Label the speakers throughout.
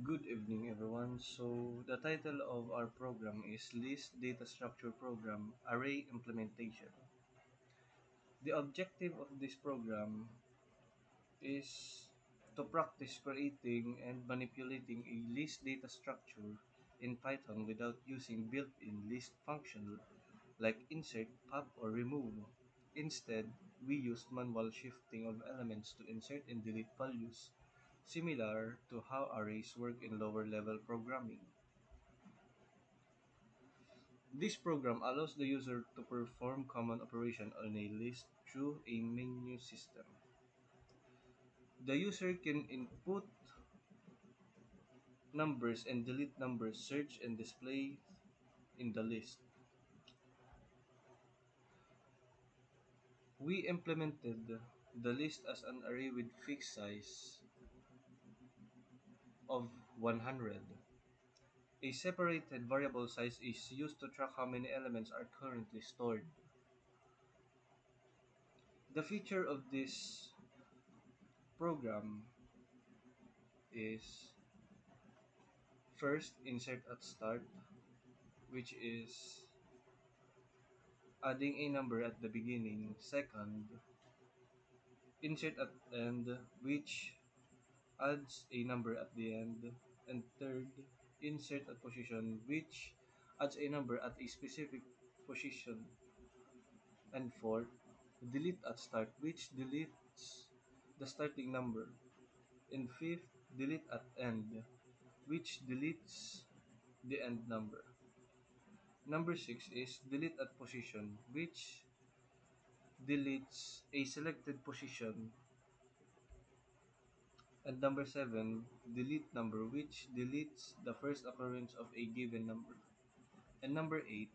Speaker 1: Good evening, everyone. So, the title of our program is List Data Structure Program Array Implementation. The objective of this program is to practice creating and manipulating a list data structure in Python without using built-in list function like insert, pop, or remove. Instead, we use manual shifting of elements to insert and delete values, similar to how arrays work in lower-level programming. This program allows the user to perform common operation on a list through a menu system. The user can input numbers and delete numbers, search and display in the list. We implemented the list as an array with fixed size of 100. A separated variable size is used to track how many elements are currently stored. The feature of this program is first insert at start, which is adding a number at the beginning. Second, insert at end, which adds a number at the end. And third, insert at position, which adds a number at a specific position. And fourth, delete at start, which deletes the starting number. And fifth, delete at end, which deletes the end number. Number 6 is delete at position, which deletes a selected position. And number 7, delete number, which deletes the first occurrence of a given number. And number 8,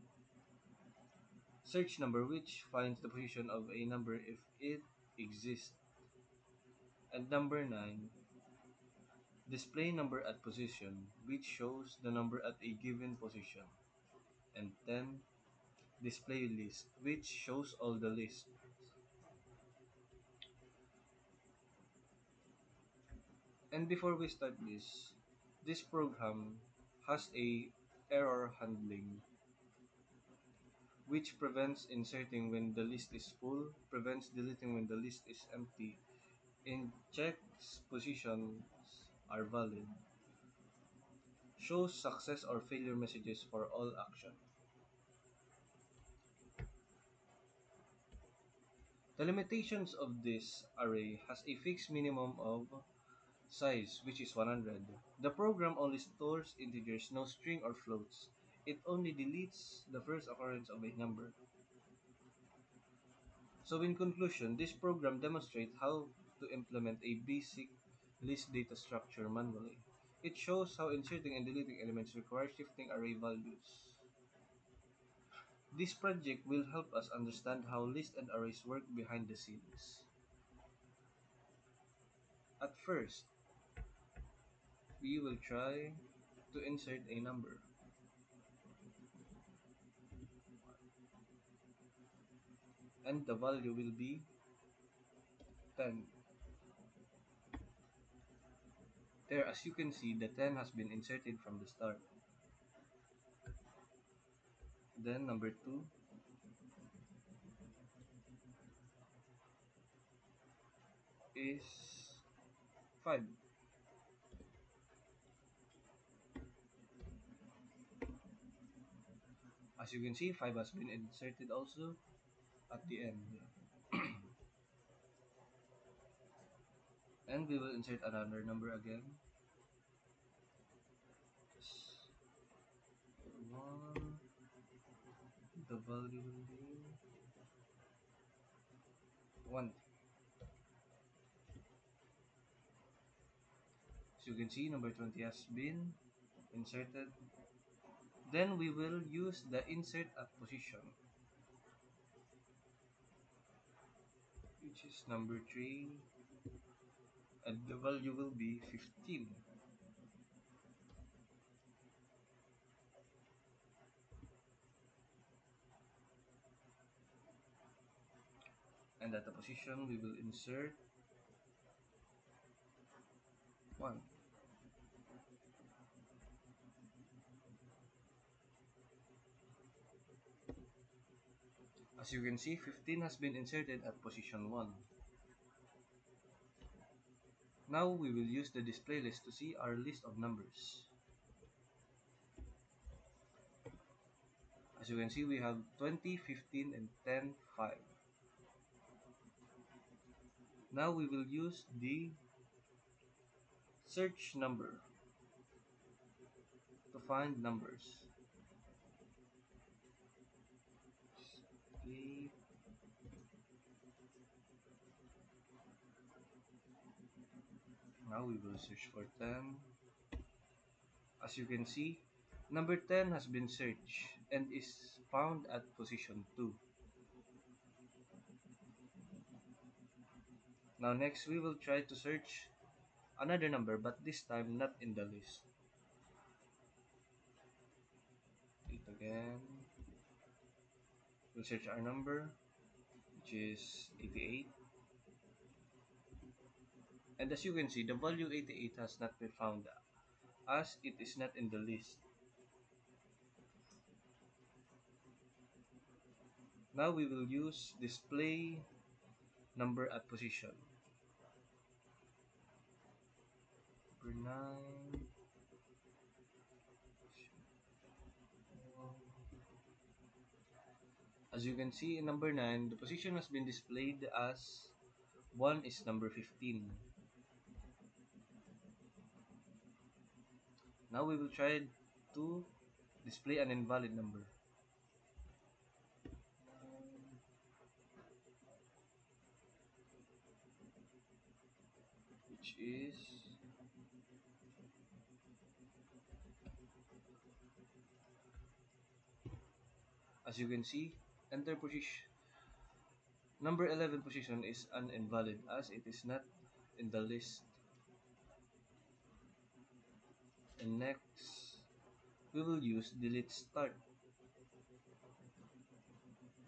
Speaker 1: search number, which finds the position of a number if it exists. And number 9, display number at position, which shows the number at a given position. And 10, display list, which shows all the lists. And before we start this program has a error handling, which prevents inserting when the list is full, prevents deleting when the list is empty, and checks positions are valid, shows success or failure messages for all action. The limitations of this array has a fixed minimum of size, which is 100. The program only stores integers, no string or floats. It only deletes the first occurrence of a number. So in conclusion, this program demonstrates how to implement a basic list data structure manually. It shows how inserting and deleting elements requires shifting array values. This project will help us understand how lists and arrays work behind the scenes. At first, we will try to insert a number, and the value will be 10. There, as you can see, the 10 has been inserted from the start. Then number 2 is 5. As you can see, 5 has been inserted also at the end. And we will insert another number again. 1. The value will be 1. So you can see number 20 has been inserted. Then we will use the insert at position, which is number 3, and the value will be 15. And at the position, we will insert 1. As you can see, 15 has been inserted at position 1. Now we will use the display list to see our list of numbers. As you can see, we have 20, 15, and 10, 5. Now we will use the search number to find numbers. Okay. Now we will search for 10. As you can see, number 10 has been searched and is found at position 2. Now next we will try to search another number, but this time not in the list. 8 again. We'll search our number, which is 88. And as you can see, the value 88 has not been found as it is not in the list. Now we will use display number at position. Number 9. As you can see in number 9, the position has been displayed as 1 is number 15. Now we will try to display an invalid number, which is, as you can see, enter position. Number 11 position is an invalid as it is not in the list. And next, we will use delete start.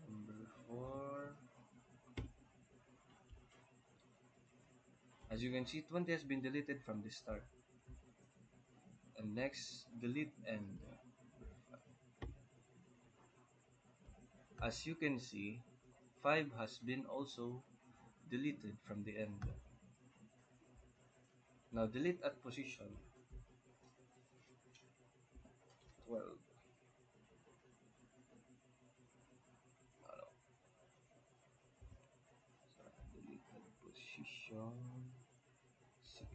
Speaker 1: Number 4. As you can see, 20 has been deleted from the start. And next, delete end. As you can see, 5 has been also deleted from the end. Now delete at position 12. Ano, delete at position 6.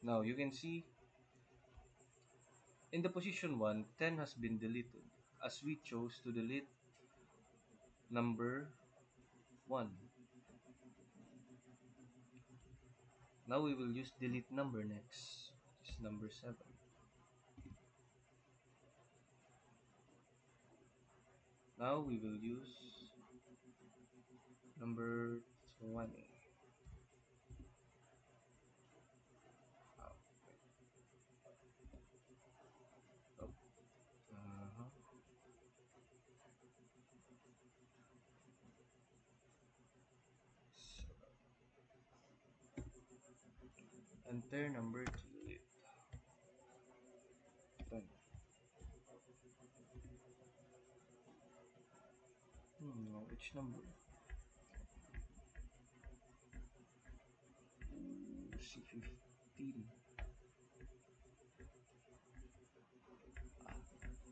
Speaker 1: Now you can see in the position 1, 10 has been deleted as we chose to delete number 1. Now we will use delete number next, which is number 7. Now we will use number 20. Oh, oh, uh-huh. So, enter number to delete. 10. Which number? Ooh, C15.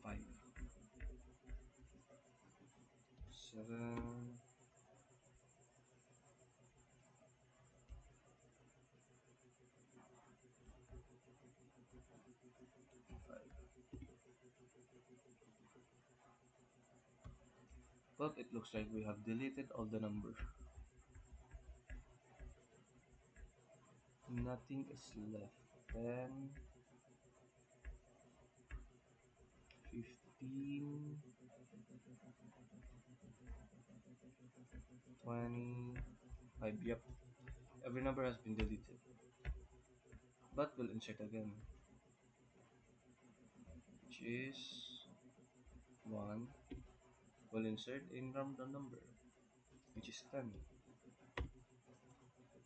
Speaker 1: 5. 7. 5. Well, it looks like we have deleted all the numbers. Nothing is left. 10, 15, 20, 5. Yep, every number has been deleted. But we'll insert again, which is 1. We'll insert a random number, which is 10.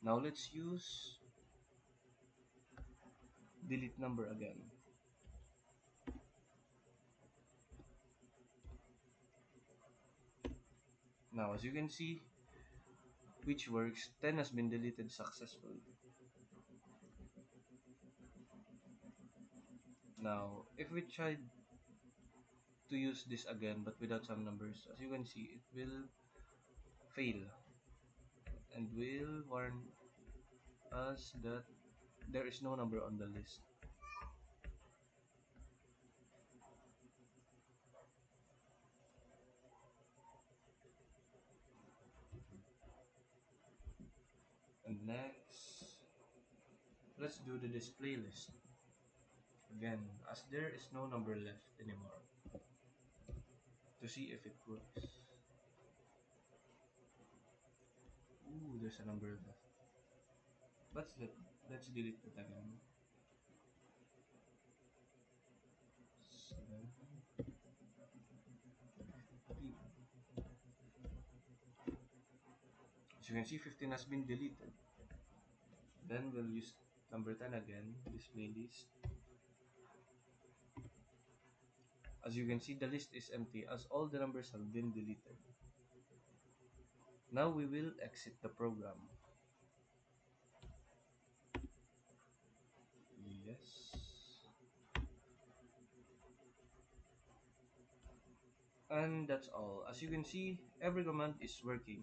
Speaker 1: Now let's use delete number again. Now, as you can see, which works, 10 has been deleted successfully. Now, if we tried to use this again but without some numbers, as you can see, it will fail and will warn us that there is no number on the list. And next, let's do the display list. Again, as there is no number left anymore, to see if it works. Ooh, there's a number left. Let's delete it again. 7, 3. As you can see, 15 has been deleted. Then we'll use number 10 again, display list. As you can see, the list is empty as all the numbers have been deleted. Now we will exit the program. Yes. And that's all. As you can see, every command is working.